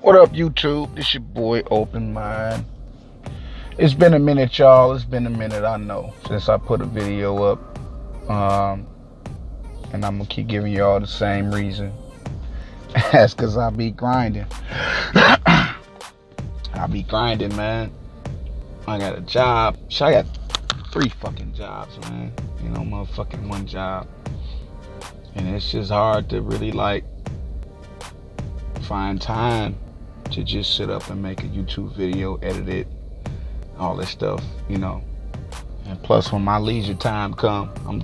What up, YouTube? This your boy Open Mind. It's been a minute, y'all. It's been a minute, I know, since I put a video up. And I'm gonna keep giving y'all the same reason. That's because I be grinding. I be grinding, man. I got a job. I got 3 fucking jobs, man. You know, motherfucking 1 job. And it's just hard to really, find time to just sit up and make a YouTube video, edit it, all this stuff, you know. And plus, when my leisure time come, I'm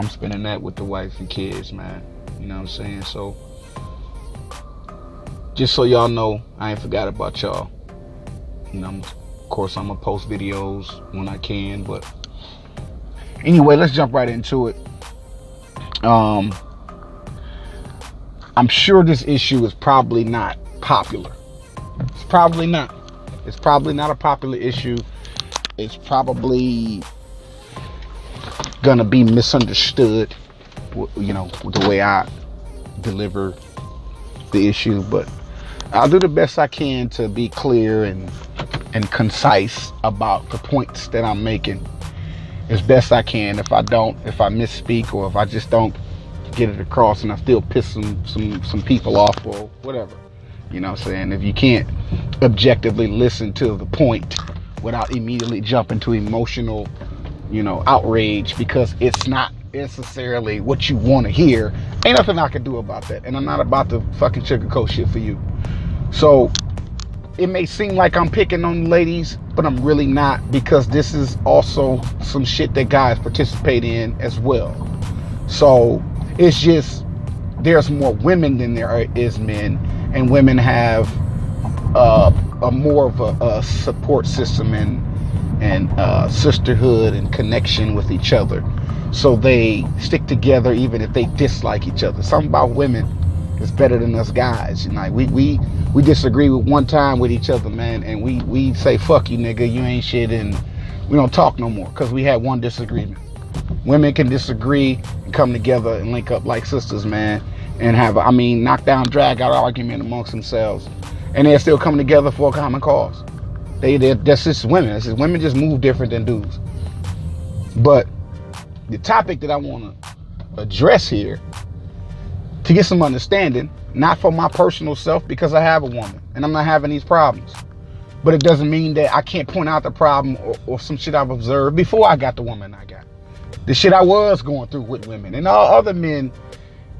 spending that with the wife and kids, man. You know what I'm saying? So, just so y'all know, I ain't forgot about y'all. You know, of course, I'm gonna post videos when I can, but anyway, let's jump right into it. I'm sure this issue is probably not popular. It's probably not. It's probably not a popular issue. It's probably gonna be misunderstood, you know, the way I deliver the issue. But I'll do the best I can to be clear and concise about the points that I'm making as best I can. If I misspeak, or if I just don't get it across and I still piss some people off or whatever, you know what I'm saying? If you can't objectively listen to the point without immediately jumping to emotional, you know, outrage because it's not necessarily what you want to hear, ain't nothing I can do about that. And I'm not about to fucking sugarcoat shit for you. So it may seem like I'm picking on ladies, but I'm really not, because this is also some shit that guys participate in as well. So it's just, there's more women than there is men, and women have a more of a support system and sisterhood and connection with each other. So they stick together even if they dislike each other. Something about women is better than us guys. Like we disagree with one time with each other, man, and we say fuck you, nigga, you ain't shit, and we don't talk no more because we had one disagreement. Women can disagree and come together and link up like sisters, man, and have knock down, drag out argument amongst themselves, and they're still coming together for a common cause. That's just women. That's just women just move different than dudes. But the topic that I want to address here, to get some understanding, not for my personal self, because I have a woman and I'm not having these problems, but it doesn't mean that I can't point out the problem or some shit I've observed before I got the woman I got. The shit I was going through with women and all other men,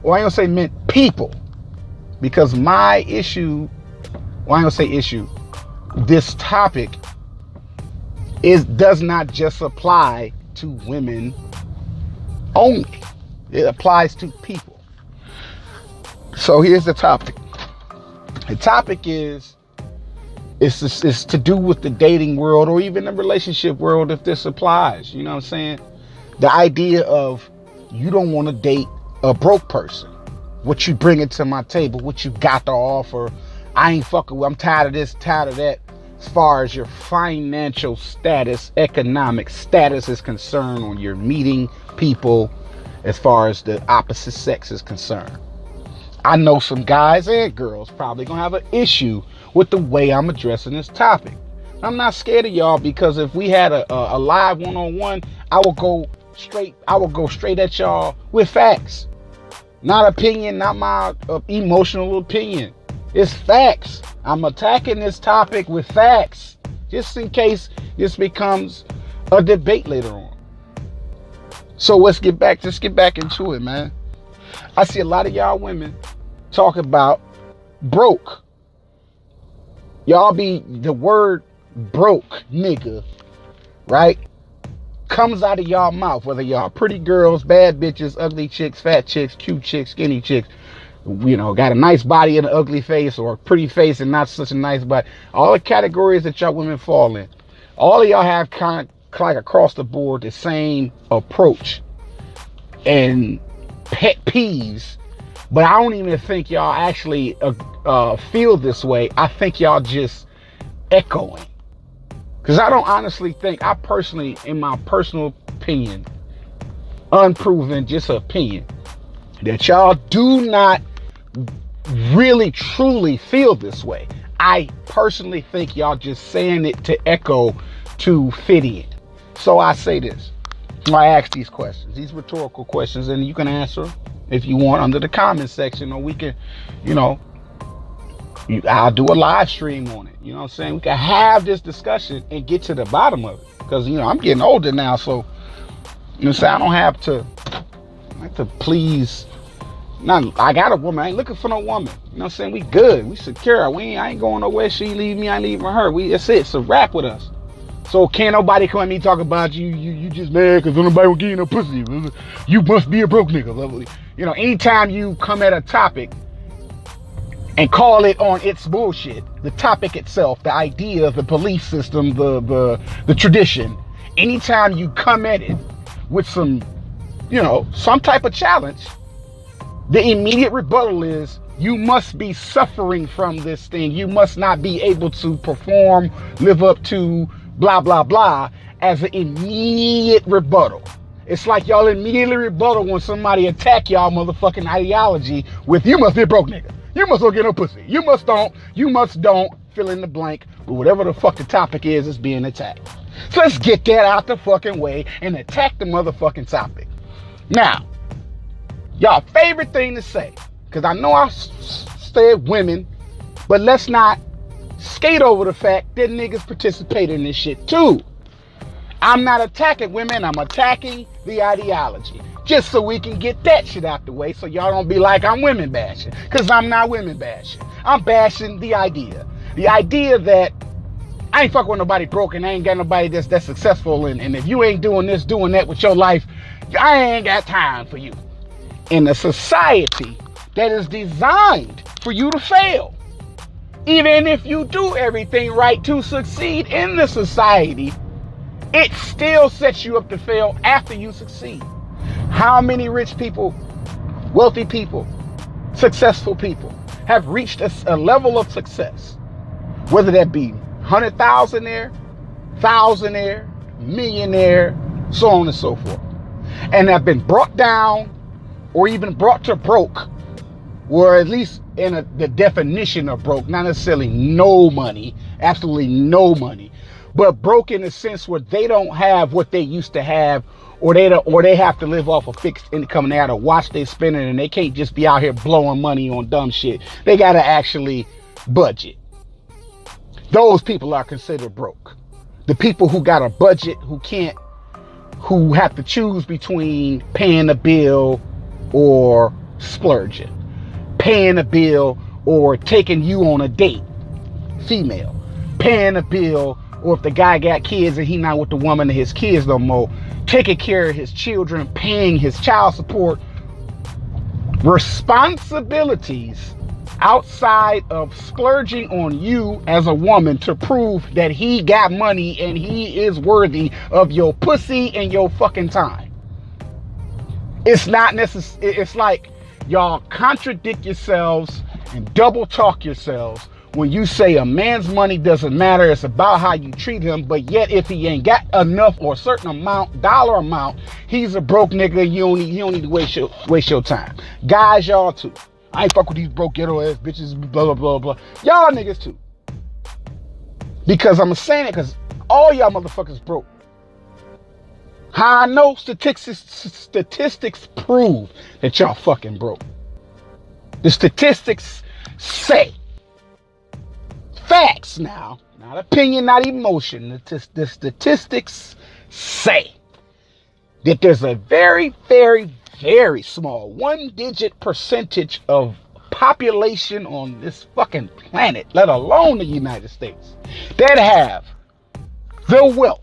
or I ain't gonna say men, people, because my issue, well, I ain't gonna say issue, this topic does not just apply to women only. It applies to people. So here's the topic. The topic is to do with the dating world, or even the relationship world, if this applies. You know what I'm saying? The idea of, you don't want to date a broke person. What you bringing to my table, what you got to offer, I ain't fucking with, I'm tired of this, tired of that. As far as your financial status, economic status is concerned, when you're meeting people, as far as the opposite sex is concerned. I know some guys and girls probably gonna have an issue with the way I'm addressing this topic. I'm not scared of y'all, because if we had a live one-on-one, I will go straight at y'all with facts. Not opinion, not my emotional opinion. It's facts. I'm attacking this topic with facts, just in case this becomes a debate later on. So let's get back into it, man. I see a lot of y'all women talk about broke. Y'all be, the word broke, nigga, right, comes out of y'all mouth, whether y'all pretty girls, bad bitches, ugly chicks, fat chicks, cute chicks, skinny chicks, you know, got a nice body and an ugly face, or a pretty face and not such a nice body. All the categories that y'all women fall in, all of y'all have kind of like across the board the same approach and pet peeves. But I don't even think y'all actually feel this way. I think y'all just echoing. Because I don't honestly think, I personally, in my personal opinion, unproven, just opinion, that y'all do not really truly feel this way. I personally think y'all just saying it to echo, to fit in. So I say this. I ask these questions, these rhetorical questions, and you can answer if you want under the comment section, or we can, I'll do a live stream on it. You know what I'm saying? We can have this discussion and get to the bottom of it. Because, I'm getting older now, so, I don't have to please. I got a woman. I ain't looking for no woman. You know what I'm saying? We good. We secure. I ain't going nowhere. She leave me, I ain't leaving her. That's it. It's a wrap with us. So can't nobody come at me talk about you just mad because nobody will give you no pussy. You must be a broke nigga. Anytime you come at a topic and call it on its bullshit, the topic itself, the idea, the belief system, the tradition, anytime you come at it with some type of challenge, the immediate rebuttal is, you must be suffering from this thing. You must not be able to perform, live up to, blah, blah, blah, as an immediate rebuttal. It's like y'all immediately rebuttal when somebody attack y'all motherfucking ideology with, you must be a broke nigga. You must don't get no pussy. You must don't, fill in the blank, but whatever the fuck the topic is being attacked. So let's get that out the fucking way and attack the motherfucking topic. Now, y'all favorite thing to say, because I know I said women, but let's not skate over the fact that niggas participate in this shit too. I'm not attacking women, I'm attacking the ideology. Just so we can get that shit out the way, so y'all don't be like I'm women bashing. Because I'm not women bashing. I'm bashing the idea. The idea that I ain't fucking with nobody broke and I ain't got nobody that's successful, and if you ain't doing this, doing that with your life, I ain't got time for you. In a society that is designed for you to fail. Even if you do everything right to succeed in the society, it still sets you up to fail after you succeed. How many rich people, wealthy people, successful people have reached a level of success, whether that be 100,000-aire, thousandaire, millionaire, so on and so forth, and have been brought down or even brought to broke, or at least in the definition of broke, not necessarily no money, absolutely no money, but broke in the sense where they don't have what they used to have, or they have to live off a fixed income and they have to watch their spending, and they can't just be out here blowing money on dumb shit. They got to actually budget. Those people are considered broke. The people who got a budget, who have to choose between paying a bill or splurging, paying a bill or taking you on a date, female, paying a bill, or if the guy got kids and he not with the woman and his kids no more, taking care of his children, paying his child support, responsibilities outside of splurging on you as a woman to prove that he got money and he is worthy of your pussy and your fucking time. It's not necessary. It's like y'all contradict yourselves and double talk yourselves when you say a man's money doesn't matter, it's about how you treat him, but yet if he ain't got enough or a certain amount, dollar amount, he's a broke nigga. You don't need to waste your time. Guys, y'all too. I ain't fuck with these broke ghetto ass bitches, blah, blah, blah, blah. Y'all niggas too. Because I'm saying it because all y'all motherfuckers broke. How I know statistics prove that y'all fucking broke. The statistics say. Facts now, not opinion, not emotion. The statistics say that there's a very, very, very small 1-digit percentage of population on this fucking planet, let alone the United States, that have the wealth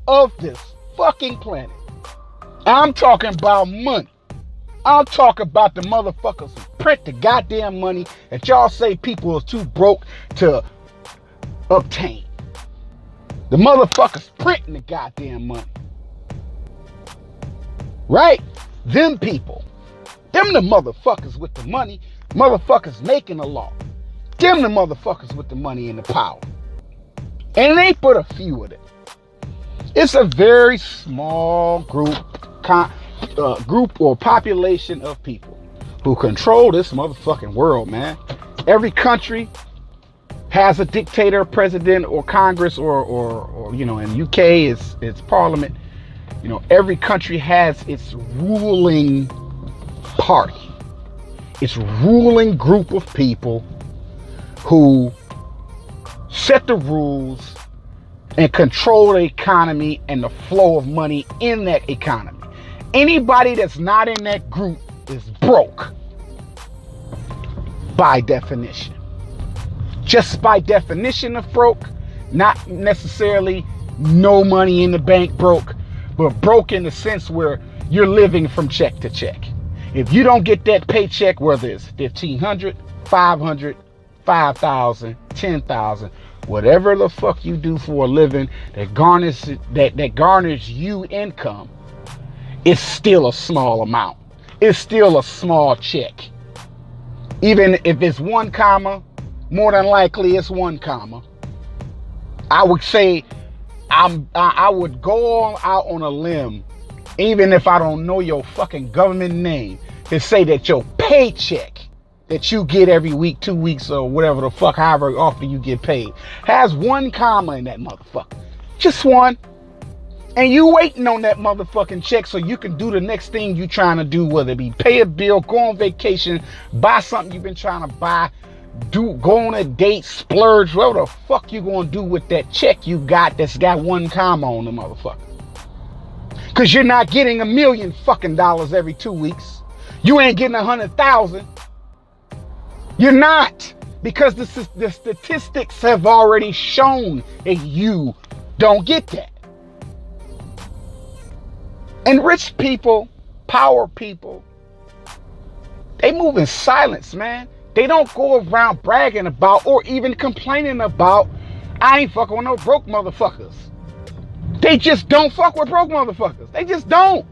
of this fucking planet. I'm talking about money. I'm talking about the motherfuckers who print the goddamn money that y'all say people are too broke to obtain. The motherfuckers printing the goddamn money. Right? Them people. Them the motherfuckers with the money. Motherfuckers making the law. Them the motherfuckers with the money and the power. And it ain't but a few of them. It's a very small group or population of people who control this motherfucking world, man. Every country, has a dictator, president, or Congress, or you know, in UK it's parliament. You know, every country has its ruling party, its ruling group of people who set the rules and control the economy and the flow of money in that economy. Anybody that's not in that group is broke by definition. Just by definition of broke, not necessarily no money in the bank broke, but broke in the sense where you're living from check to check. If you don't get that paycheck, whether it's $1,500, $500, $5,000, $10,000, whatever the fuck you do for a living that garners you income, it's still a small amount. It's still a small check. Even if it's 1 comma, more than likely it's 1 comma. I would say I would go out on a limb, even if I don't know your fucking government name, to say that your paycheck that you get every week, 2 weeks, or whatever the fuck, however often you get paid, has 1 comma in that motherfucker. Just 1. And you waiting on that motherfucking check so you can do the next thing you trying to do, whether it be pay a bill, go on vacation, buy something you've been trying to buy, go on a date, splurge, whatever the fuck you gonna do with that check you got that's got 1 comma on the motherfucker. Cause you're not getting $1 million fucking dollars every 2 weeks. You ain't getting 100,000. You're not, because the statistics have already shown that you don't get that. And rich people, power people, they move in silence, man. They don't go around bragging about or even complaining about, I ain't fucking with no broke motherfuckers. They just don't fuck with broke motherfuckers. They just don't.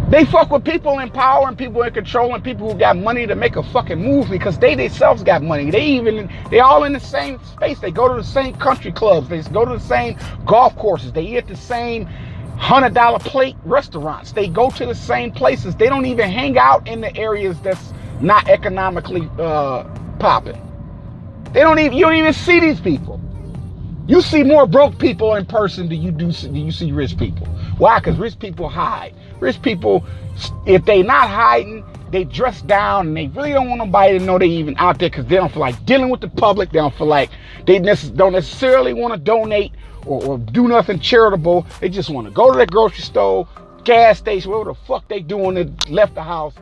They fuck with people in power and people in control and people who got money to make a fucking move because they themselves got money. They all in the same space. They go to the same country clubs. They go to the same golf courses. They eat the same $100 plate restaurants. They go to the same places. They don't even hang out in the areas that's not economically popping. You don't even see these people. You see more broke people in person than you see rich people. Why? Because rich people hide. Rich people, if they not hiding, they dress down and they really don't want nobody to know they even out there because they don't feel like dealing with the public. They don't feel like they don't necessarily want to donate or do nothing charitable. They just want to go to the grocery store, gas station, whatever the fuck they do when they left the house,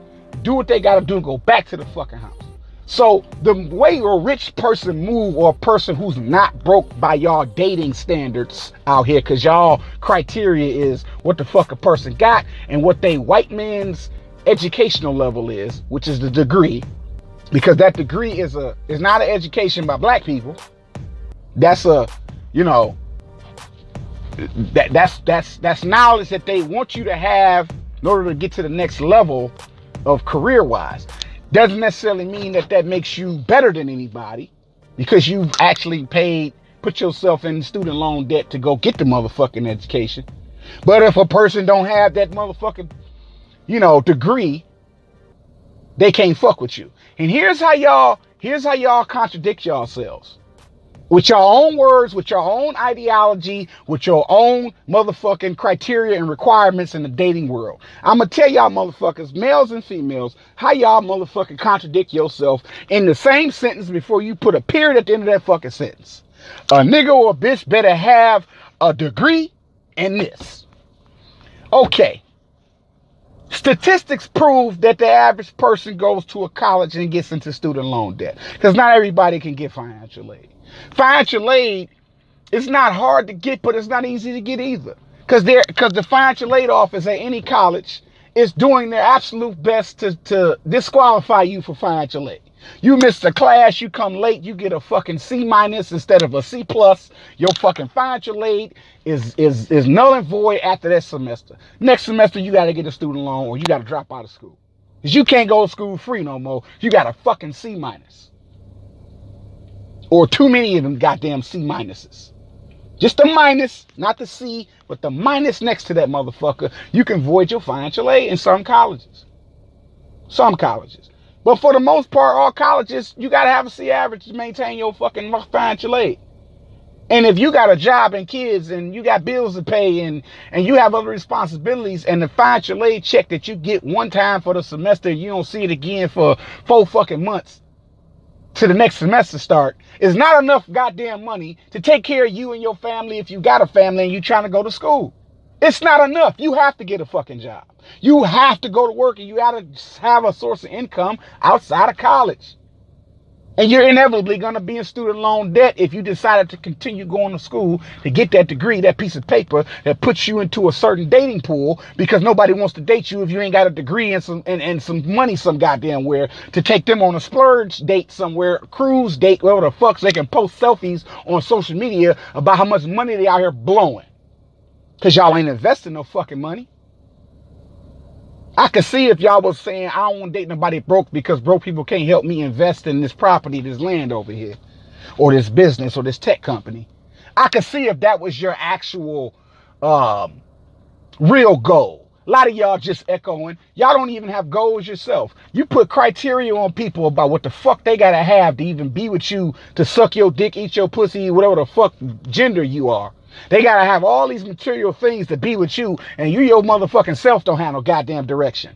do what they got to do and go back to the fucking house. So the way a rich person move, or a person who's not broke by y'all dating standards out here, because y'all criteria is what the fuck a person got and what they white man's educational level is, which is the degree, because that degree is not an education by black people. That's that's knowledge that they want you to have in order to get to the next level of career wise. Doesn't necessarily mean that makes you better than anybody, because you've actually put yourself in student loan debt to go get the motherfucking education. But if a person don't have that motherfucking, degree, they can't fuck with you. And here's how y'all contradict yourselves. With your own words, with your own ideology, with your own motherfucking criteria and requirements in the dating world. I'm going to tell y'all motherfuckers, males and females, how y'all motherfucking contradict yourself in the same sentence before you put a period at the end of that fucking sentence. A nigga or a bitch better have a degree in this. Okay. Statistics prove that the average person goes to a college and gets into student loan debt, because not everybody can get financial aid. Financial aid is not hard to get, but it's not easy to get either. Because the financial aid office at any college is doing their absolute best to disqualify you for financial aid. You missed a class, you come late, you get a fucking C- instead of a C+. Your fucking financial aid is null and void after that semester. Next semester, you got to get a student loan or you got to drop out of school. Because you can't go to school free no more. You got a fucking C-. Or too many of them goddamn C-. Just the minus, not the C, but the minus next to that motherfucker. You can void your financial aid in some colleges. Some colleges. But for the most part, all colleges, you got to have a C average to maintain your fucking financial aid. And if you got a job and kids and you got bills to pay and you have other responsibilities, and the financial aid check that you get one time for the semester, you don't see it again for 4 fucking months to the next semester start, is not enough goddamn money to take care of you and your family if you got a family and you trying to go to school. It's not enough. You have to get a fucking job. You have to go to work, and you got to have a source of income outside of college. And you're inevitably going to be in student loan debt if you decided to continue going to school to get that degree, that piece of paper that puts you into a certain dating pool, because nobody wants to date you if you ain't got a degree and some money some goddamn where to take them on a splurge date somewhere, cruise date, whatever the fuck, so they can post selfies on social media about how much money they out here blowing. Because y'all ain't investing no fucking money. I could see if y'all was saying, I don't want to date nobody broke because broke people can't help me invest in this property, this land over here, or this business, or this tech company. I could see if that was your actual real goal. A lot of y'all just echoing. Y'all don't even have goals yourself. You put criteria on people about what the fuck they gotta have to even be with you, to suck your dick, eat your pussy, whatever the fuck gender you are. They gotta have all these material things to be with you, and you your motherfucking self don't have no goddamn direction.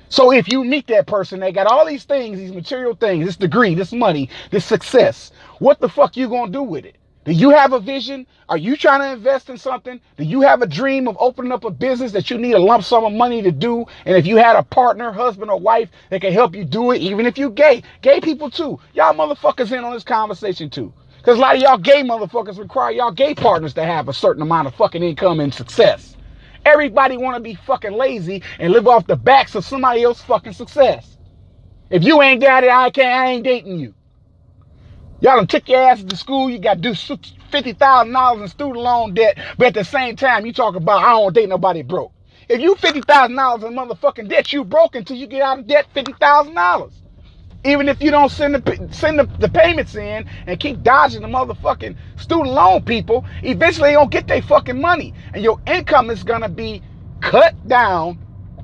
So if you meet that person, they got all these things, these material things, this degree, this money, this success. What the fuck you gonna do with it? Do you have a vision? Are you trying to invest in something? Do you have a dream of opening up a business that you need a lump sum of money to do? And if you had a partner, husband or wife that can help you do it, even if you gay people too, y'all motherfuckers in on this conversation too. Because a lot of y'all gay motherfuckers require y'all gay partners to have a certain amount of fucking income and success. Everybody want to be fucking lazy and live off the backs of somebody else's fucking success. If you ain't got it, I ain't dating you. Y'all done took your ass to school, you got to do $50,000 in student loan debt, but at the same time, you talk about, I don't date nobody broke. If you $50,000 in motherfucking debt, you broke until you get out of debt $50,000. Even if you don't send the payments in and keep dodging the motherfucking student loan people, eventually they don't get their fucking money. And your income is going to be cut down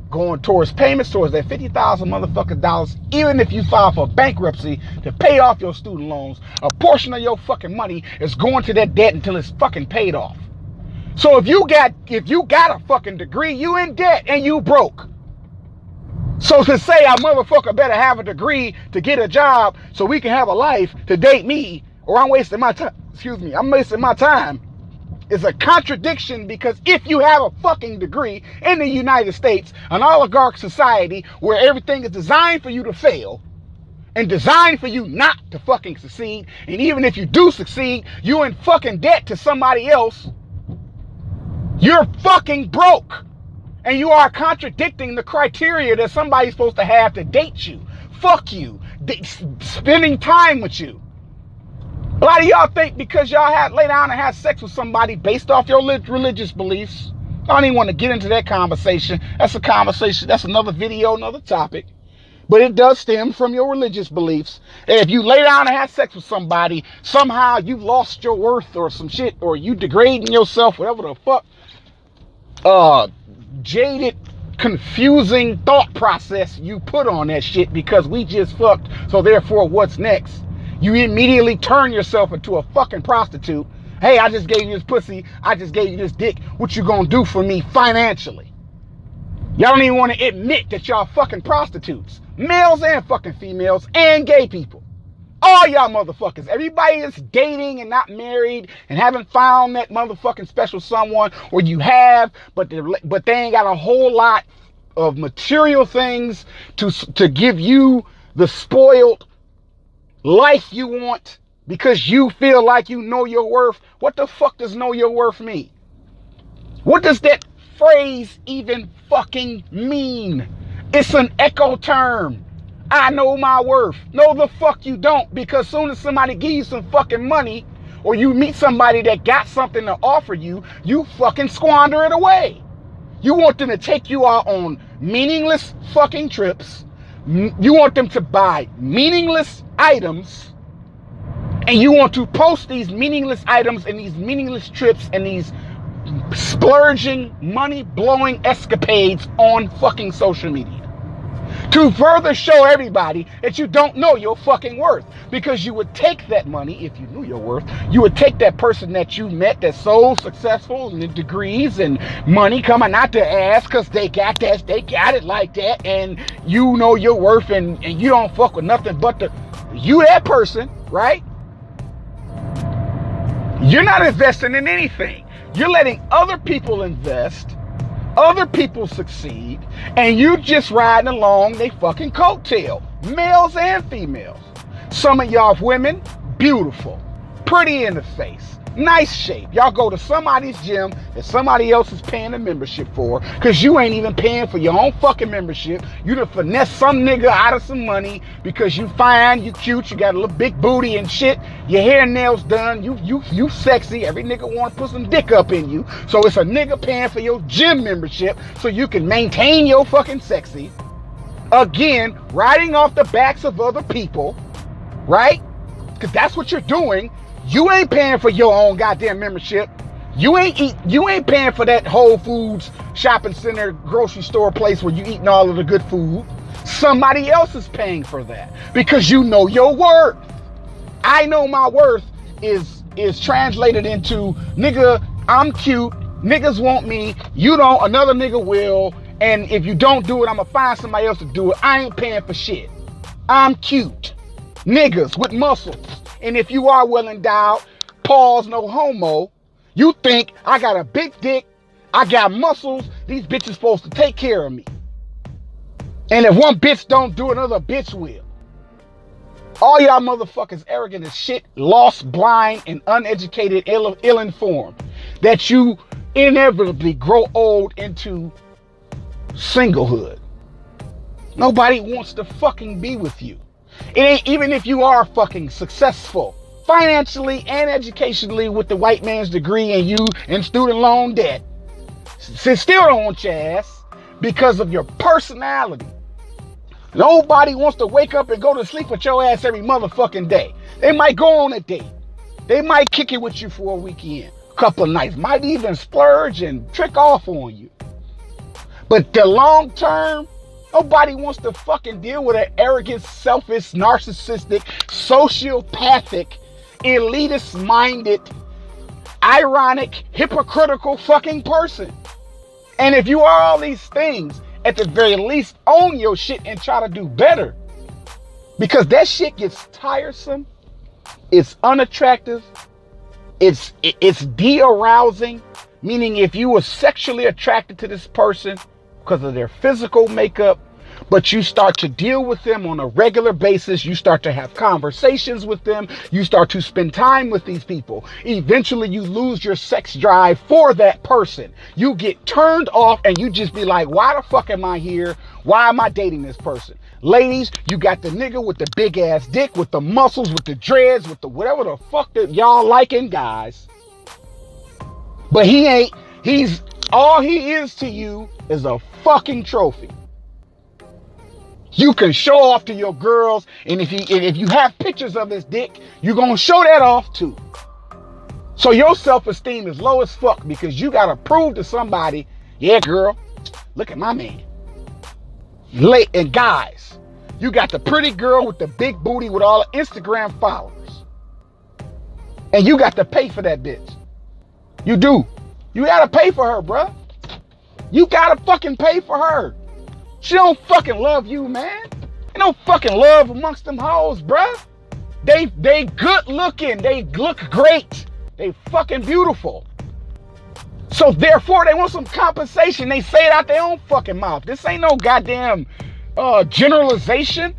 going towards payments, towards that $50,000 motherfucking dollars. Even if you file for bankruptcy to pay off your student loans, a portion of your fucking money is going to that debt until it's fucking paid off. So if you got a fucking degree, you in debt and you broke. So to say a motherfucker better have a degree to get a job so we can have a life to date me, or I'm wasting my time, I'm wasting my time, is a contradiction. Because if you have a fucking degree in the United States, an oligarch society where everything is designed for you to fail and designed for you not to fucking succeed, and even if you do succeed, you're in fucking debt to somebody else, you're fucking broke. And you are contradicting the criteria that somebody's supposed to have to date you, fuck you, spending time with you. A lot of y'all think because y'all had lay down and had sex with somebody based off your religious beliefs. I don't even want to get into that conversation. That's a conversation. That's another video, another topic. But it does stem from your religious beliefs. And if you lay down and have sex with somebody, somehow you lost your worth or some shit, or you degrading yourself, whatever the fuck. Jaded, confusing thought process you put on that shit because we just fucked, so therefore what's next? You immediately turn yourself into a fucking prostitute. Hey, I just gave you this pussy, I just gave you this dick, what you gonna do for me financially? Y'all don't even want to admit that y'all fucking prostitutes, males and fucking females and gay people. All y'all motherfuckers, everybody that's dating and not married and haven't found that motherfucking special someone, or you have, but they ain't got a whole lot of material things to give you the spoiled life you want because you feel like you know your worth. What the fuck does know your worth mean? What does that phrase even fucking mean? It's an echo term. I know my worth. No, the fuck you don't, because soon as somebody gives you some fucking money, or you meet somebody that got something to offer you, you fucking squander it away. You want them to take you out on meaningless fucking trips. You want them to buy meaningless items, and you want to post these meaningless items and these meaningless trips and these splurging, money-blowing escapades on fucking social media. to further show everybody that you don't know your fucking worth. Because you would take that money, if you knew your worth, you would take that person that you met that's so successful in the degrees and money coming out their ass because they got that, they got it like that, and you know your worth, and you don't fuck with nothing but that person, right? You're not investing in anything. You're letting other people invest, other people succeed, and you just riding along they fucking coattail, males and females. Some of y'all women, beautiful, pretty in the face, nice shape. Y'all go to somebody's gym that somebody else is paying a membership for, because you ain't even paying for your own fucking membership. You done finesse some nigga out of some money because you fine, you cute, you got a little big booty and shit, your hair and nails done, you sexy, every nigga want to put some dick up in you. So it's a nigga paying for your gym membership so you can maintain your fucking sexy. Again, riding off the backs of other people, right? Because that's what you're doing. You ain't paying for your own goddamn membership. You ain't paying for that Whole Foods shopping center, grocery store place where you eating all of the good food. Somebody else is paying for that because you know your worth. I know my worth is translated into, nigga, I'm cute, niggas want me, you don't, another nigga will, and if you don't do it, I'm gonna find somebody else to do it. I ain't paying for shit. I'm cute. Niggas with muscles. And if you are well endowed, pause, no homo, you think I got a big dick, I got muscles, these bitches supposed to take care of me. And if one bitch don't do it, another bitch will. All y'all motherfuckers arrogant as shit, lost, blind, and uneducated, ill-informed, that you inevitably grow old into singlehood. Nobody wants to fucking be with you. It ain't, even if you are fucking successful financially and educationally with the white man's degree and you in student loan debt, they still don't want your ass because of your personality. Nobody wants to wake up and go to sleep with your ass every motherfucking day. They might go on a date. They might kick it with you for a weekend, a couple of nights, might even splurge and trick off on you. But the long term, nobody wants to fucking deal with an arrogant, selfish, narcissistic, sociopathic, elitist-minded, ironic, hypocritical fucking person. And if you are all these things, at the very least, own your shit and try to do better. Because that shit gets tiresome. It's unattractive. It's de-arousing. Meaning if you were sexually attracted to this person because of their physical makeup, but you start to deal with them on a regular basis, you start to have conversations with them, you start to spend time with these people, eventually you lose your sex drive for that person. You get turned off and you just be like, why the fuck am I here? Why am I dating this person? Ladies, you got the nigga with the big ass dick, with the muscles, with the dreads, with the whatever the fuck that y'all liking, guys. But all he is to you is a fucking trophy. You can show off to your girls, and if you have pictures of his dick, you're gonna show that off too. So your self-esteem is low as fuck because you gotta prove to somebody, yeah, girl, look at my man. And guys, you got the pretty girl with the big booty with all the Instagram followers, and you got to pay for that bitch. You do. You gotta pay for her, bruh. You gotta fucking pay for her. She don't fucking love you, man. Ain't no fucking love amongst them hoes, bruh. They good looking. They look great. They fucking beautiful. So therefore, they want some compensation. They say it out their own fucking mouth. This ain't no goddamn generalization.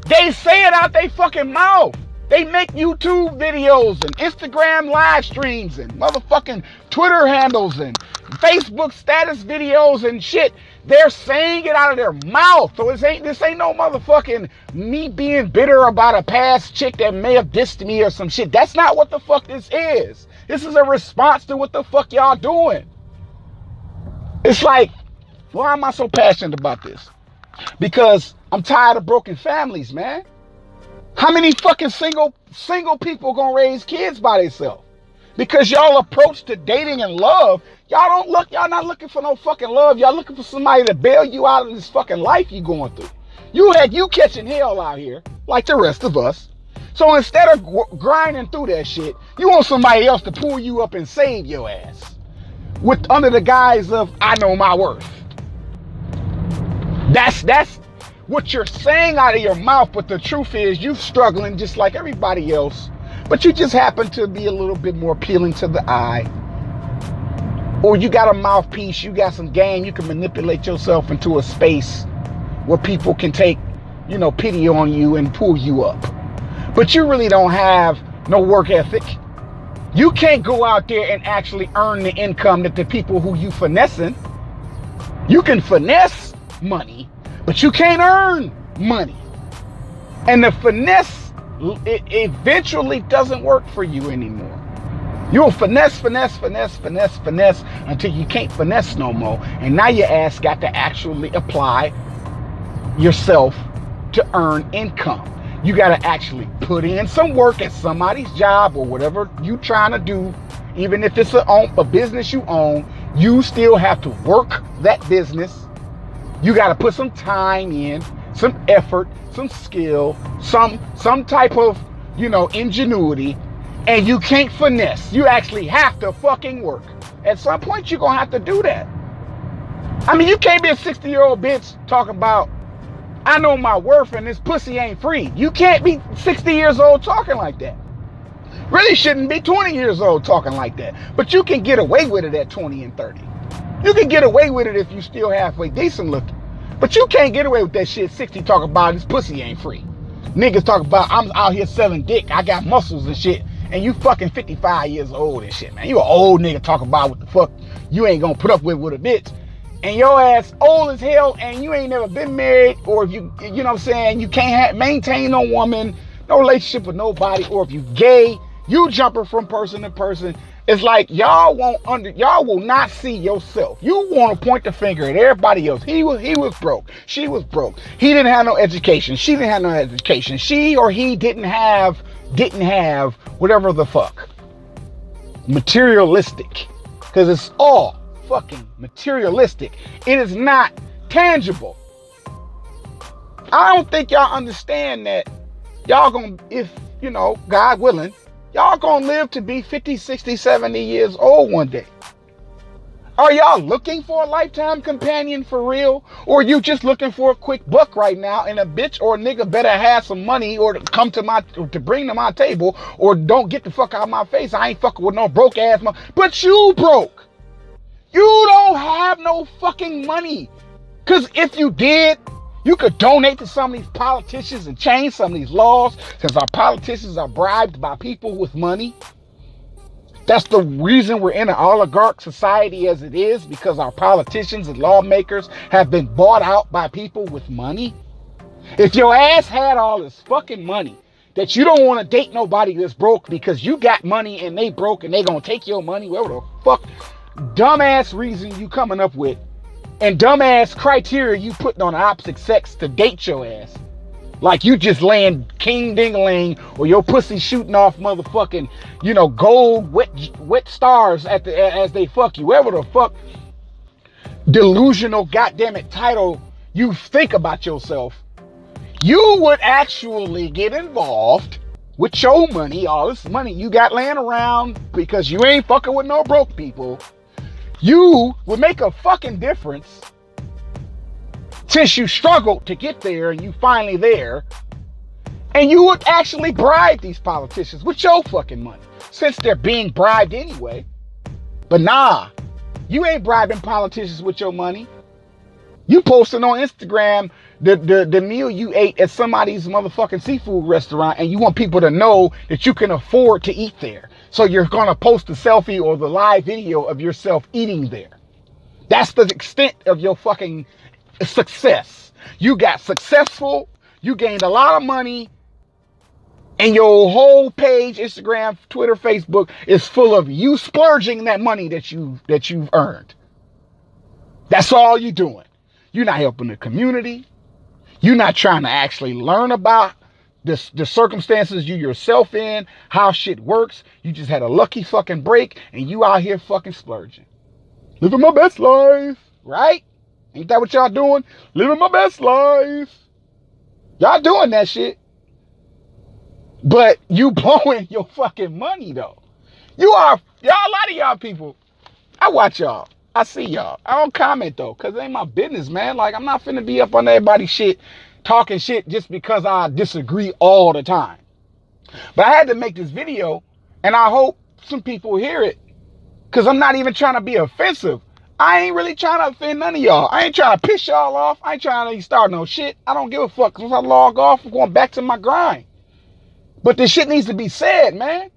They say it out their fucking mouth. They make YouTube videos and Instagram live streams and motherfucking Twitter handles and Facebook status videos and shit. They're saying it out of their mouth. So this ain't no motherfucking me being bitter about a past chick that may have dissed me or some shit. That's not what the fuck this is. This is a response to what the fuck y'all doing. It's like, why am I so passionate about this? Because I'm tired of broken families, man. How many fucking single people gonna raise kids by themselves? Because y'all approach to dating and love, y'all not looking for no fucking love. Y'all looking for somebody to bail you out of this fucking life you going through. You catching hell out here like the rest of us. So instead of grinding through that shit, you want somebody else to pull you up and save your ass under the guise of I know my worth. That's what you're saying out of your mouth, but the truth is you're struggling just like everybody else, but you just happen to be a little bit more appealing to the eye. Or you got a mouthpiece, you got some game, you can manipulate yourself into a space where people can take, pity on you and pull you up. But you really don't have no work ethic. You can't go out there and actually earn the income that the people who you finessing. You can finesse money, but you can't earn money. And the finesse, it eventually doesn't work for you anymore. You'll finesse until you can't finesse no more. And now your ass got to actually apply yourself to earn income. You got to actually put in some work at somebody's job or whatever you trying to do. Even if it's a business you own, you still have to work that business. You got to put some time in, some effort, some skill, some type of, ingenuity. And you can't finesse. You actually have to fucking work. At some point, you're going to have to do that. I mean, you can't be a 60-year-old bitch talking about, I know my worth and this pussy ain't free. You can't be 60 years old talking like that. Really shouldn't be 20 years old talking like that. But you can get away with it at 20 and 30. You can get away with it if you still halfway decent looking. But you can't get away with that shit 60 talking about this pussy ain't free. Niggas talk about I'm out here selling dick. I got muscles and shit. And you fucking 55 years old and shit, man. You an old nigga talking about what the fuck you ain't gonna put up with a bitch. And your ass old as hell and you ain't never been married, or if you know what I'm saying, you can't maintain no woman, no relationship with nobody, or if you gay, you jumping from person to person. It's like y'all will not see yourself. You want to point the finger at everybody else. He was broke. She was broke. He didn't have no education. She didn't have no education. She or he didn't have whatever the fuck. Materialistic. Because it's all fucking materialistic. It is not tangible. I don't think y'all understand that y'all gonna, if, God willing, y'all gonna live to be 50, 60, 70 years old one day. Are y'all looking for a lifetime companion for real? Or are you just looking for a quick buck right now, and a bitch or a nigga better have some money or to bring to my table, or don't get the fuck out of my face. I ain't fucking with no broke ass money. But you broke. You don't have no fucking money. Cause if you did, you could donate to some of these politicians and change some of these laws, since our politicians are bribed by people with money. That's the reason we're in an oligarch society as it is, because our politicians and lawmakers have been bought out by people with money. If your ass had all this fucking money that you don't want to date nobody that's broke because you got money and they broke and they gonna take your money, whatever the fuck dumbass reason you coming up with and dumbass criteria you putting on the opposite sex to date your ass. Like you just laying king ding-a-ling, or your pussy shooting off motherfucking, gold wet stars as they fuck you. Whatever the fuck delusional goddammit title you think about yourself, you would actually get involved with your money, all this money you got laying around because you ain't fucking with no broke people. You would make a fucking difference. Since you struggled to get there and you finally there, and you would actually bribe these politicians with your fucking money, since they're being bribed anyway. But nah, you ain't bribing politicians with your money. You posting on Instagram the meal you ate at somebody's motherfucking seafood restaurant, and you want people to know that you can afford to eat there. So you're gonna post a selfie or the live video of yourself eating there. That's the extent of your fucking success. You got successful, you gained a lot of money, and your whole page, Instagram, Twitter, Facebook, is full of you splurging that money that you've earned. That's all you're doing. You're not helping the community. You're not trying to actually learn about the circumstances you yourself in, how shit works. You just had a lucky fucking break, and you out here fucking splurging. Living my best life, right? Ain't that what y'all doing? Living my best life. Y'all doing that shit. But you blowing your fucking money though. Y'all, a lot of y'all people, I watch y'all. I see y'all. I don't comment though, because it ain't my business, man. Like, I'm not finna be up on everybody's shit, talking shit just because I disagree all the time. But I had to make this video, and I hope some people hear it, because I'm not even trying to be offensive. I ain't really trying to offend none of y'all. I ain't trying to piss y'all off. I ain't trying to start no shit. I don't give a fuck. Once I log off, I'm going back to my grind. But this shit needs to be said, man.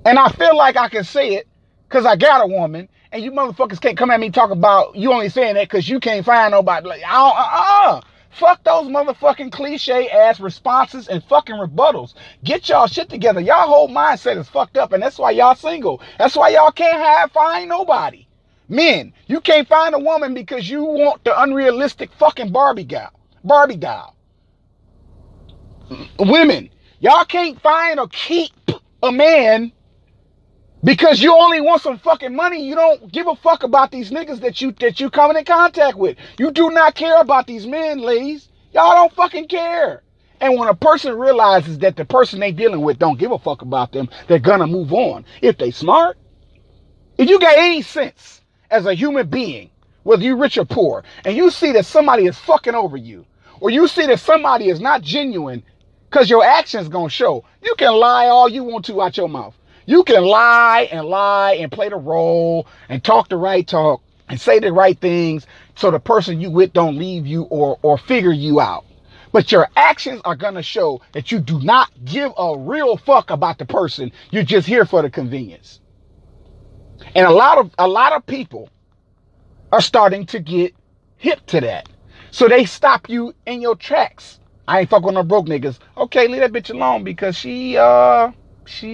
And I feel like I can say it because I got a woman, and you motherfuckers can't come at me talk about you only saying that because you can't find nobody. Like, fuck those motherfucking cliche ass responses and fucking rebuttals. Get y'all shit together. Y'all whole mindset is fucked up, and that's why y'all single. That's why y'all can't find nobody. Men, you can't find a woman because you want the unrealistic fucking Barbie doll. Women, y'all can't find or keep a man because you only want some fucking money. You don't give a fuck about these niggas that you coming in contact with. You do not care about these men, ladies. Y'all don't fucking care. And when a person realizes that the person they dealing with don't give a fuck about them, they're gonna move on. If they smart. If you got any sense as a human being, whether you rich or poor, and you see that somebody is fucking over you, or you see that somebody is not genuine, because your actions gonna show. You can lie all you want to out your mouth. You can lie and play the role and talk the right talk and say the right things so the person you with don't leave you or figure you out. But your actions are going to show that you do not give a real fuck about the person. You're just here for the convenience. And a lot of people are starting to get hip to that. So they stop you in your tracks. I ain't fuck with no broke niggas. Okay, leave that bitch alone because she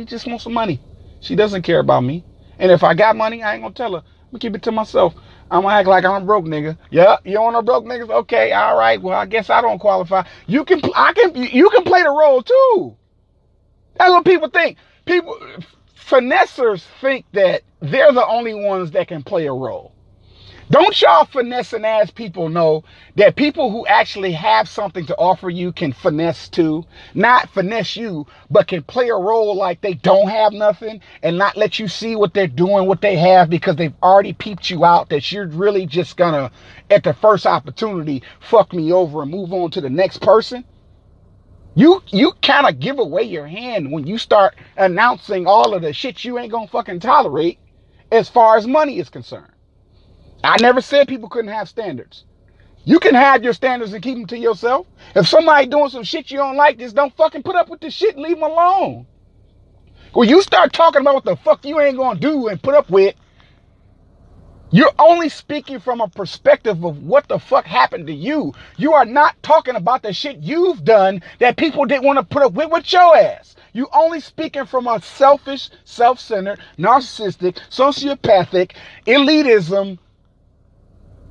just wants some money. She doesn't care about me. And if I got money, I ain't gonna tell her. I'm gonna keep it to myself. I'm gonna act like I'm a broke nigga. Yeah, you don't want no broke niggas? Okay, all right. Well, I guess I don't qualify. You can play the role too. That's what people think. Finessers think that they're the only ones that can play a role. Don't y'all finessing ass people know that people who actually have something to offer you can finesse too? Not finesse you, but can play a role like they don't have nothing and not let you see what they're doing, what they have, because they've already peeped you out that you're really just gonna, at the first opportunity, fuck me over and move on to the next person. You kind of give away your hand when you start announcing all of the shit you ain't gonna fucking tolerate as far as money is concerned. I never said people couldn't have standards. You can have your standards and keep them to yourself. If somebody doing some shit you don't like, just don't fucking put up with this shit and leave them alone. When you start talking about what the fuck you ain't gonna do and put up with, you're only speaking from a perspective of what the fuck happened to you. You are not talking about the shit you've done that people didn't want to put up with your ass. You only speaking from a selfish, self-centered, narcissistic, sociopathic, elitism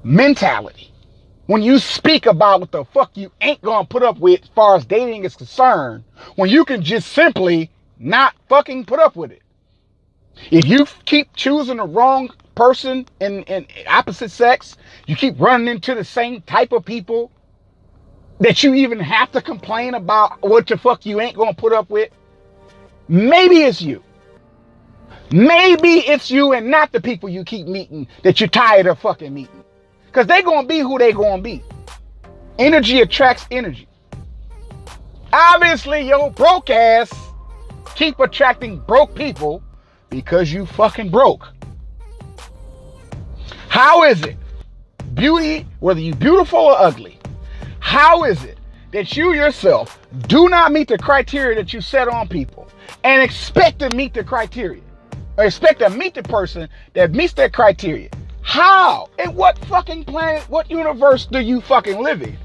mentality. When you speak about what the fuck you ain't gonna put up with as far as dating is concerned, when you can just simply not fucking put up with it. If you keep choosing the wrong person in opposite sex, you keep running into the same type of people that you even have to complain about what the fuck you ain't gonna put up with, maybe it's you. Maybe it's you and not the people you keep meeting that you're tired of fucking meeting. Because they gonna be who they gonna be. Energy attracts energy. Obviously, your broke ass keep attracting broke people because you fucking broke. How is it? Beauty, whether you beautiful or ugly, how is it that you yourself do not meet the criteria that you set on people and expect to meet the criteria? Or expect to meet the person that meets that criteria? How? In what fucking planet, what universe do you fucking live in?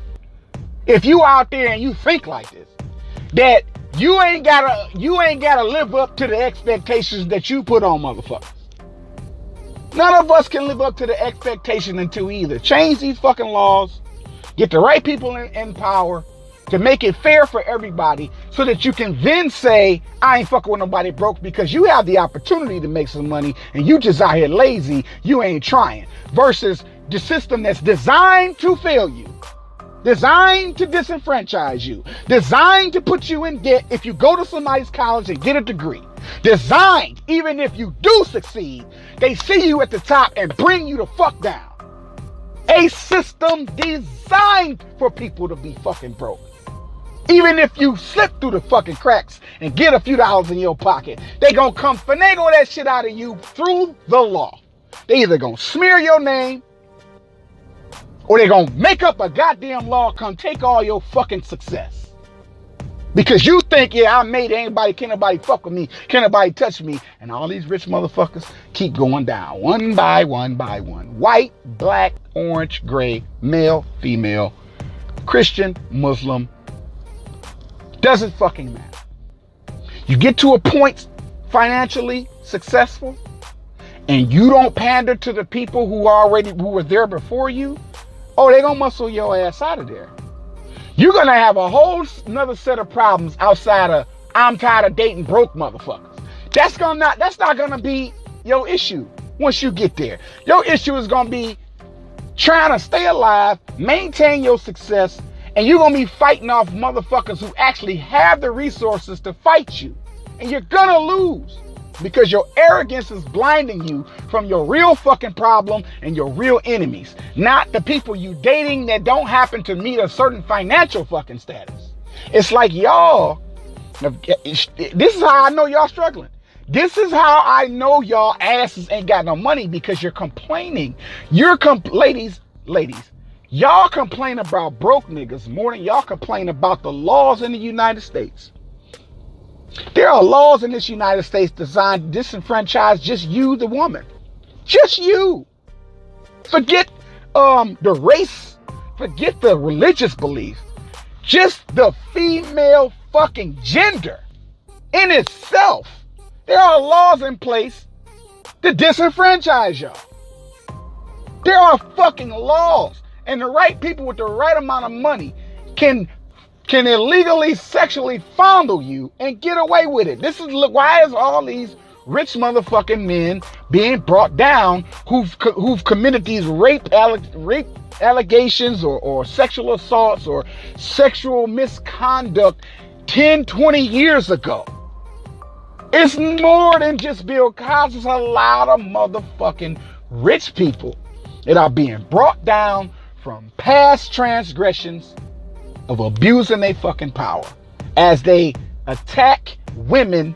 If you out there and you think like this, that you ain't gotta live up to the expectations that you put on motherfuckers. None of us can live up to the expectation until we either change these fucking laws, get the right people in power to make it fair for everybody so that you can then say, I ain't fucking with nobody broke, because you have the opportunity to make some money and you just out here lazy, you ain't trying. Versus the system that's designed to fail you. Designed to disenfranchise you. Designed to put you in debt if you go to somebody's college and get a degree. Designed, even if you do succeed, they see you at the top and bring you the fuck down. A system designed for people to be fucking broke. Even if you slip through the fucking cracks and get a few dollars in your pocket, they gonna come finagle that shit out of you through the law. They either gonna smear your name, or they gonna make up a goddamn law, come take all your fucking success. Because you think, yeah, I made it, can't nobody fuck with me, can't nobody touch me, and all these rich motherfuckers keep going down, one by one by one. White, black, orange, gray, male, female, Christian, Muslim, doesn't fucking matter. You get to a point financially successful, and you don't pander to the people who were there before you, oh, they're gonna muscle your ass out of there. You're gonna have a whole another set of problems outside of I'm tired of dating broke motherfuckers. That's not gonna be your issue once you get there. Your issue is gonna be trying to stay alive, maintain your success, and you're gonna be fighting off motherfuckers who actually have the resources to fight you. And you're gonna lose because your arrogance is blinding you from your real fucking problem and your real enemies, not the people you dating that don't happen to meet a certain financial fucking status. It's like y'all, this is how I know y'all struggling. This is how I know y'all asses ain't got no money, because you're complaining. Ladies, y'all complain about broke niggas more than y'all complain about the laws in the United States. There are laws in this United States designed to disenfranchise just you, the woman. Just you. Forget the race. Forget the religious belief. Just the female fucking gender in itself. There are laws in place to disenfranchise y'all. There are fucking laws. And the right people with the right amount of money can illegally sexually fondle you and get away with it. This is why is all these rich motherfucking men being brought down who've committed these rape allegations or sexual assaults or sexual misconduct 10, 20 years ago. It's more than just Bill Cosby. It's a lot of motherfucking rich people that are being brought down from past transgressions of abusing their fucking power as they attack women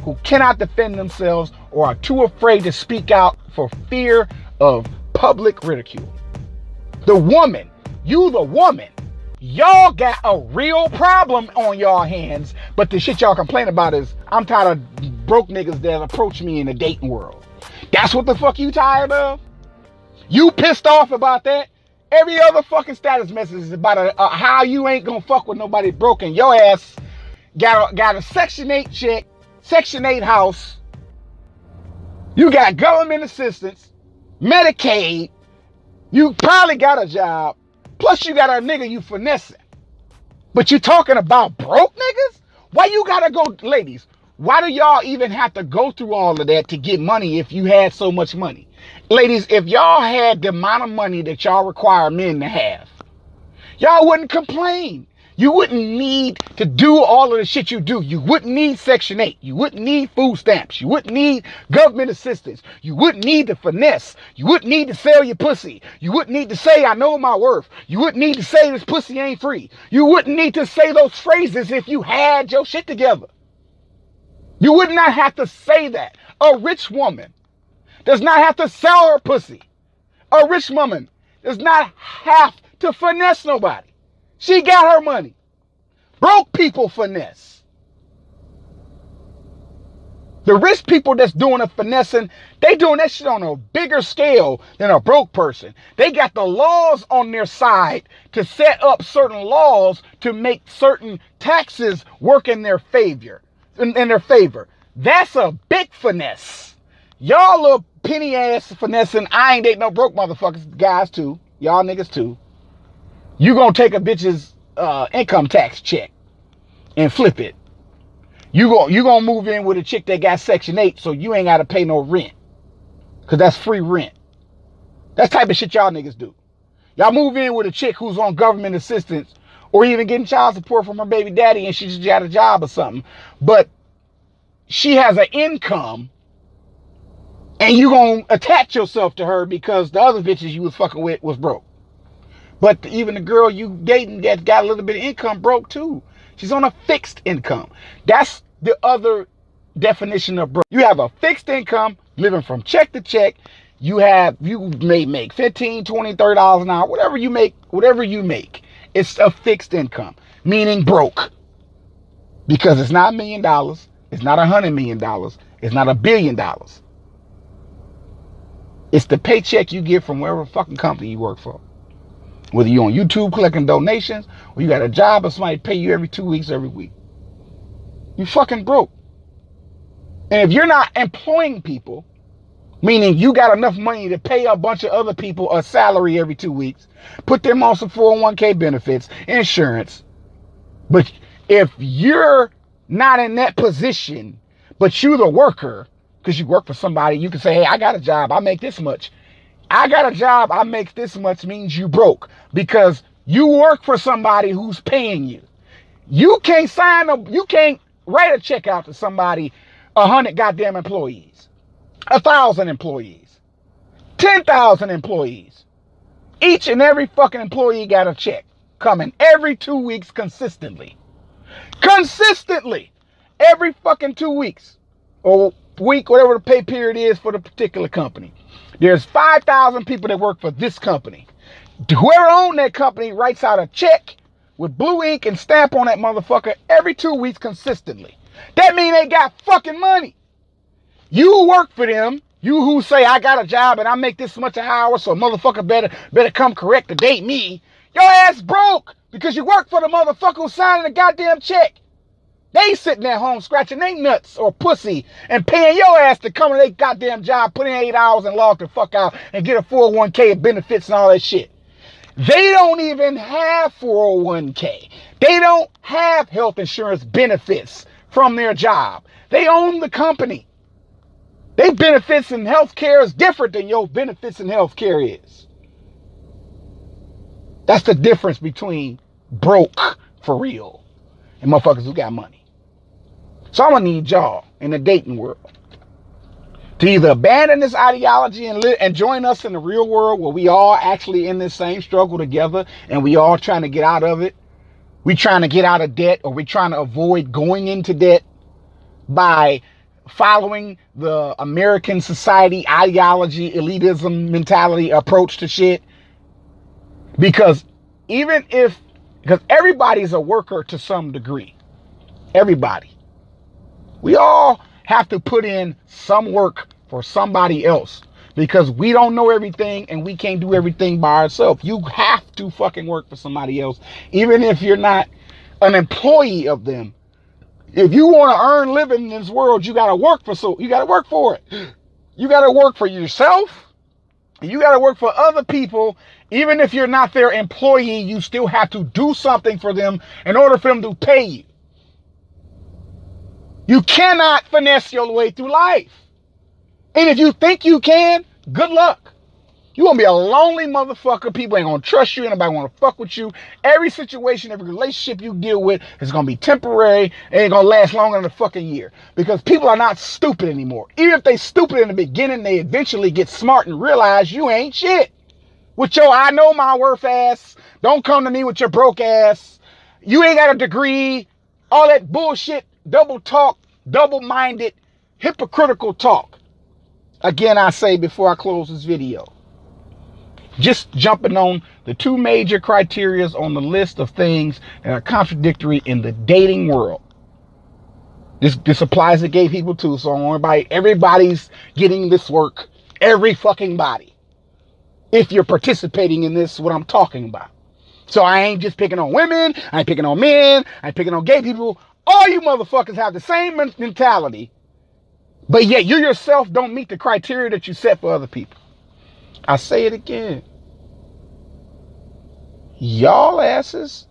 who cannot defend themselves or are too afraid to speak out for fear of public ridicule. The woman, y'all got a real problem on y'all hands, but the shit y'all complain about is I'm tired of broke niggas that approach me in the dating world. That's what the fuck you tired of? You pissed off about that? Every other fucking status message is about how you ain't gonna fuck with nobody broke, and your ass got a Section 8 check, Section 8 house. You got government assistance, Medicaid. You probably got a job. Plus you got a nigga you finessing. But you talking about broke niggas? Why you gotta go, ladies? Why do y'all even have to go through all of that to get money if you had so much money? Ladies, if y'all had the amount of money that y'all require men to have, y'all wouldn't complain. You wouldn't need to do all of the shit you do. You wouldn't need Section 8. You wouldn't need food stamps. You wouldn't need government assistance. You wouldn't need to finesse. You wouldn't need to sell your pussy. You wouldn't need to say, I know my worth. You wouldn't need to say this pussy ain't free. You wouldn't need to say those phrases if you had your shit together. You would not have to say that. A rich woman does not have to sell her pussy. A rich woman does not have to finesse nobody. She got her money. Broke people finesse. The rich people that's doing the finessing, they doing that shit on a bigger scale than a broke person. They got the laws on their side to set up certain laws to make certain taxes work in their favor. That's a big finesse. Y'all little penny ass finessing. I ain't dating no broke motherfuckers. Guys too. Y'all niggas too. You gonna take a bitch's income tax check and flip it. You gonna move in with a chick that got Section 8, so you ain't gotta pay no rent. Cause that's free rent. That's the type of shit y'all niggas do. Y'all move in with a chick who's on government assistance or even getting child support from her baby daddy and she just got a job or something. But she has an income and you gonna attach yourself to her because the other bitches you was fucking with was broke. But even the girl you dating that got a little bit of income broke too. She's on a fixed income. That's the other definition of broke. You have a fixed income, living from check to check. You may make $15, $20, $30 an hour, whatever you make. It's a fixed income, meaning broke. Because it's not $1 million, it's not $100 million, it's not $1 billion. It's the paycheck you get from wherever fucking company you work for. Whether you're on YouTube collecting donations or you got a job or somebody pay you every 2 weeks, every week. You fucking broke. And if you're not employing people, meaning you got enough money to pay a bunch of other people a salary every 2 weeks, put them on some 401k benefits, insurance. But if you're not in that position, but you're the worker, because you work for somebody, you can say, hey, I got a job, I make this much. I got a job, I make this much means you broke because you work for somebody who's paying you. You can't write a check out to somebody, 100 goddamn employees, 1,000 employees, 10,000 employees. Each and every fucking employee got a check coming every 2 weeks consistently. Consistently. Every fucking 2 weeks or week, whatever the pay period is for the particular company. There's 5,000 people that work for this company. Whoever owns that company writes out a check with blue ink and stamp on that motherfucker every 2 weeks consistently. That means they got fucking money. You work for them. You who say, I got a job and I make this much an hour, so a motherfucker better come correct to date me. Your ass broke because you work for the motherfucker who's signing the goddamn check. They sitting at home scratching their nuts or pussy and paying your ass to come to their goddamn job, put in 8 hours and log the fuck out and get a 401k and benefits and all that shit. They don't even have 401k. They don't have health insurance benefits from their job. They own the company. Their benefits and health care is different than your benefits and health care is. That's the difference between broke for real and motherfuckers who got money. So I'm going to need y'all in the dating world to either abandon this ideology and join us in the real world where we all actually in this same struggle together and we all trying to get out of it. We trying to get out of debt, or we trying to avoid going into debt by following the American society ideology, elitism mentality approach to shit. Because everybody's a worker to some degree. Everybody. We all have to put in some work for somebody else because we don't know everything and we can't do everything by ourselves. You have to fucking work for somebody else, even if you're not an employee of them. If you want to earn living in this world, you got to work for it. You got to work for yourself. You got to work for other people. Even if you're not their employee, you still have to do something for them in order for them to pay you. You cannot finesse your way through life. And if you think you can, good luck. You're going to be a lonely motherfucker. People ain't going to trust you. Anybody want to fuck with you. Every situation, every relationship you deal with is going to be temporary. It ain't going to last longer than a fucking year. Because people are not stupid anymore. Even if they stupid in the beginning, they eventually get smart and realize you ain't shit. With your I know my worth ass. Don't come to me with your broke ass. You ain't got a degree. All that bullshit. Double talk, double-minded, hypocritical talk. Again, I say before I close this video, just jumping on the two major criteria on the list of things that are contradictory in the dating world. This applies to gay people too, so everybody's getting this work. Every fucking body. If you're participating in this, what I'm talking about. So I ain't just picking on women, I ain't picking on men, I ain't picking on gay people. All you motherfuckers have the same mentality, but yet you yourself don't meet the criteria that you set for other people. I say it again. Y'all asses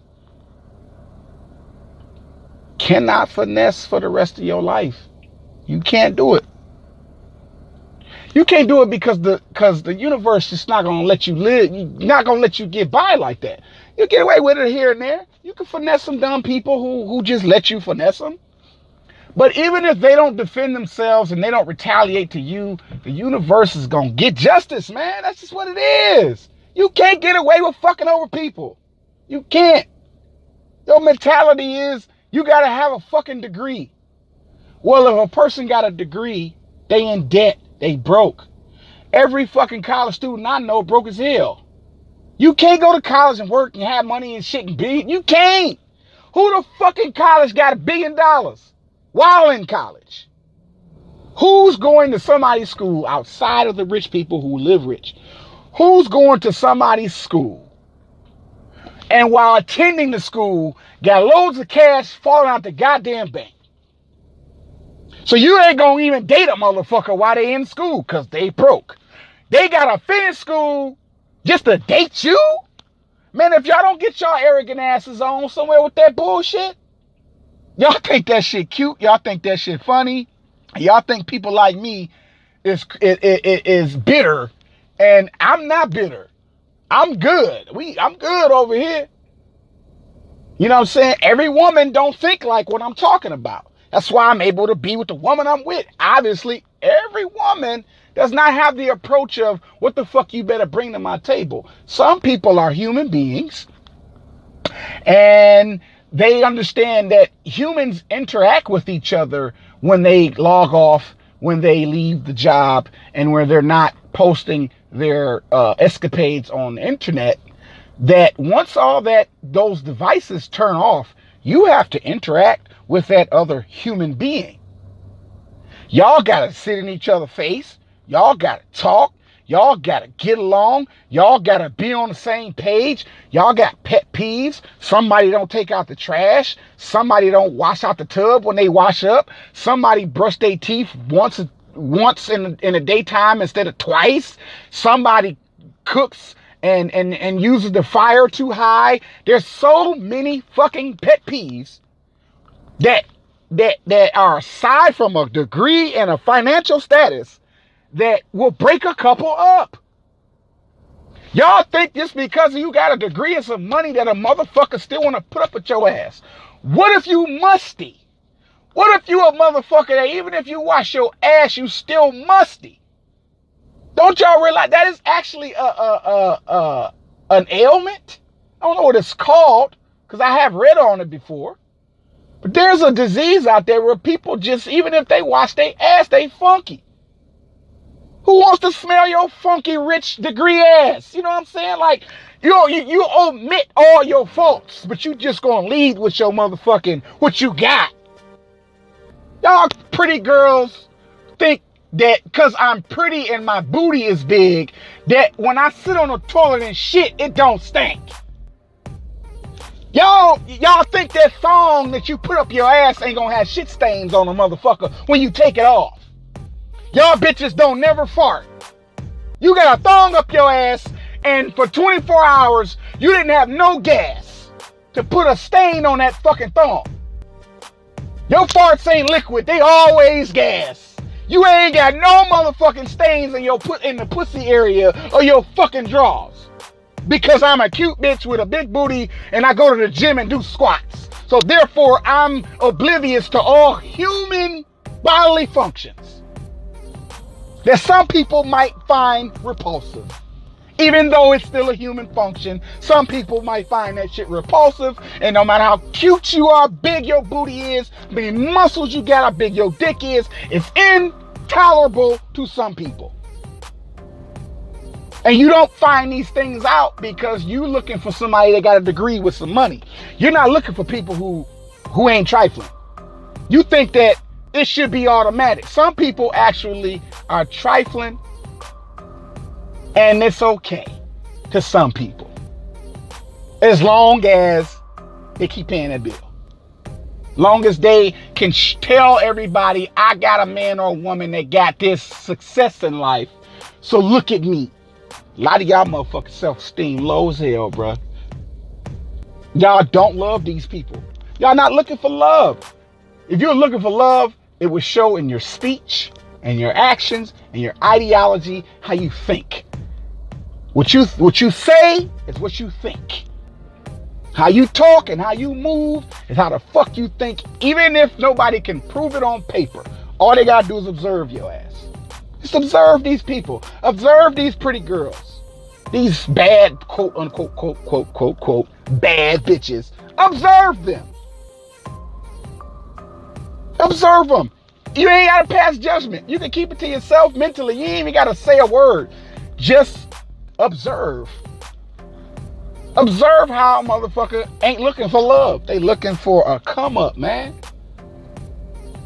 cannot finesse for the rest of your life. You can't do it. You can't do it because the universe is not gonna let you live. Not gonna let you get by like that. You get away with it here and there. You can finesse some dumb people who just let you finesse them. But even if they don't defend themselves and they don't retaliate to you, the universe is gonna get justice, man. That's just what it is. You can't get away with fucking over people. You can't. Your mentality is you gotta have a fucking degree. Well, if a person got a degree, they in debt. They broke. Every fucking college student I know broke as hell. You can't go to college and work and have money and shit and be. You can't. Who the fucking college got $1 billion while in college? Who's going to somebody's school outside of the rich people who live rich? Who's going to somebody's school and while attending the school got loads of cash falling out the goddamn bank? So you ain't gonna even date a motherfucker while they in school because they broke. They gotta finish school just to date you? Man, if y'all don't get y'all arrogant asses on somewhere with that bullshit, y'all think that shit cute, y'all think that shit funny, y'all think people like me is bitter, and I'm not bitter. I'm good. I'm good over here. You know what I'm saying? Every woman don't think like what I'm talking about. That's why I'm able to be with the woman I'm with. Obviously, every woman does not have the approach of what the fuck you better bring to my table. Some people are human beings and they understand that humans interact with each other when they log off, when they leave the job, and where they're not posting their escapades on the internet. That once those devices turn off, you have to interact with that other human being. Y'all gotta sit in each other's face. Y'all gotta talk. Y'all gotta get along. Y'all gotta be on the same page. Y'all got pet peeves. Somebody don't take out the trash. Somebody don't wash out the tub when they wash up. Somebody brush their teeth once in the daytime instead of twice. Somebody cooks and uses the fire too high. There's so many fucking pet peeves that are aside from a degree and a financial status that will break a couple up. Y'all think just because you got a degree and some money that a motherfucker still want to put up with your ass? What if you musty? What if you a motherfucker that even if you wash your ass, you still musty? Don't y'all realize that is actually an ailment? I don't know what it's called because I have read on it before. But there's a disease out there where people just, even if they wash their ass, they funky. Who wants to smell your funky, rich degree ass? You know what I'm saying? Like, you omit all your faults, but you just gonna lead with your motherfucking, what you got. Y'all pretty girls think that because I'm pretty and my booty is big, that when I sit on the toilet and shit, it don't stink. Y'all think that thong that you put up your ass ain't gonna have shit stains on a motherfucker when you take it off. Y'all bitches don't never fart. You got a thong up your ass and for 24 hours, you didn't have no gas to put a stain on that fucking thong. Your farts ain't liquid, they always gas. You ain't got no motherfucking stains in the pussy area or your fucking drawers. Because I'm a cute bitch with a big booty and I go to the gym and do squats. So therefore, I'm oblivious to all human bodily functions that some people might find repulsive. Even though it's still a human function, some people might find that shit repulsive. And no matter how cute you are, big your booty is, how many muscles you got, how big your dick is, it's intolerable to some people. And you don't find these things out because you looking for somebody that got a degree with some money. You're not looking for people who ain't trifling. You think that it should be automatic. Some people actually are trifling, and it's okay to some people. As long as they keep paying that bill. Long as they can tell everybody, I got a man or a woman that got this success in life. So look at me. A lot of y'all motherfucking self-esteem low as hell, bruh. Y'all don't love these people. Y'all not looking for love. If you're looking for love, it would show in your speech. and your actions and your ideology, how you think. What you say is what you think. How you talk and how you move is how the fuck you think, even if nobody can prove it on paper. All they gotta do is observe your ass. Just observe these people. Observe these pretty girls. These bad, quote unquote, quote, bad bitches. Observe them. Observe them. You ain't gotta pass judgment. You can keep it to yourself mentally. You ain't even gotta say a word. Just observe. Observe how a motherfucker ain't looking for love. They looking for a come up, man.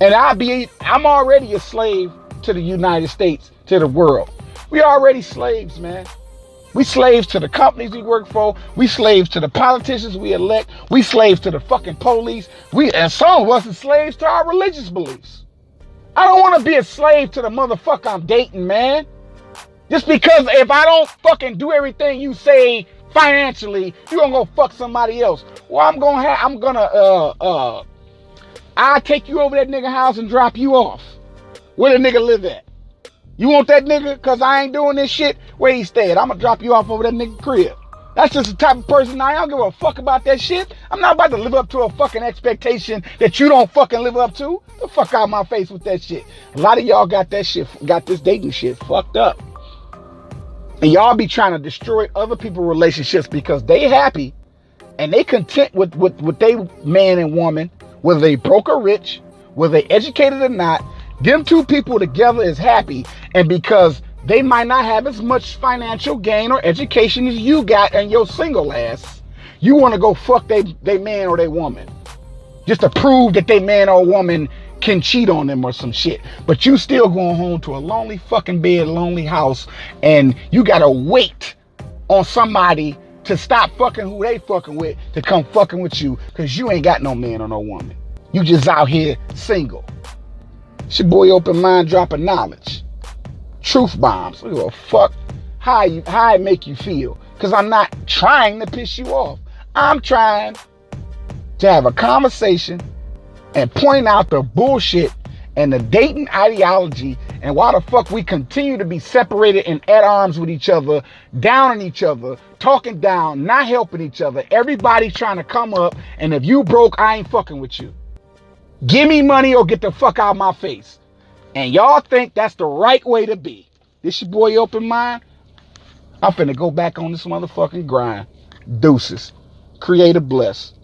And I'm already a slave to the United States, to the world. We already slaves, man. We slaves to the companies we work for. We slaves to the politicians we elect. We slaves to the fucking police. And some of us are slaves to our religious beliefs. I don't want to be a slave to the motherfucker I'm dating, man. Just because if I don't fucking do everything you say financially, you gonna go fuck somebody else. Well, I'll take you over that nigga house and drop you off. Where the nigga live at? You want that nigga? Cause I ain't doing this shit. Where he stay at? I'm gonna drop you off over that nigga crib. That's just the type of person I don't give a fuck about that shit. I'm not about to live up to a fucking expectation that you don't fucking live up to. The fuck out my face with that shit. A lot of y'all got this dating shit fucked up. And y'all be trying to destroy other people's relationships because they happy and they content with they man and woman, whether they broke or rich, whether they educated or not. Them two people together is happy, and because they might not have as much financial gain or education as you got and your single ass, you want to go fuck they man or they woman just to prove that they man or woman can cheat on them or some shit. But you still going home to a lonely fucking bed, lonely house, and you gotta wait on somebody to stop fucking who they fucking with to come fucking with you because you ain't got no man or no woman. You just out here single. It's your boy Open Mind dropping knowledge. Truth bombs. Look at fuck how it make you feel. Because I'm not trying to piss you off. I'm trying to have a conversation and point out the bullshit and the dating ideology and why the fuck we continue to be separated and at arms with each other, down on each other, talking down, not helping each other. Everybody trying to come up, and if you broke, I ain't fucking with you. Give me money or get the fuck out of my face. And y'all think that's the right way to be. This your boy Open Mind. I'm finna go back on this motherfucking grind. Deuces. Creator bless.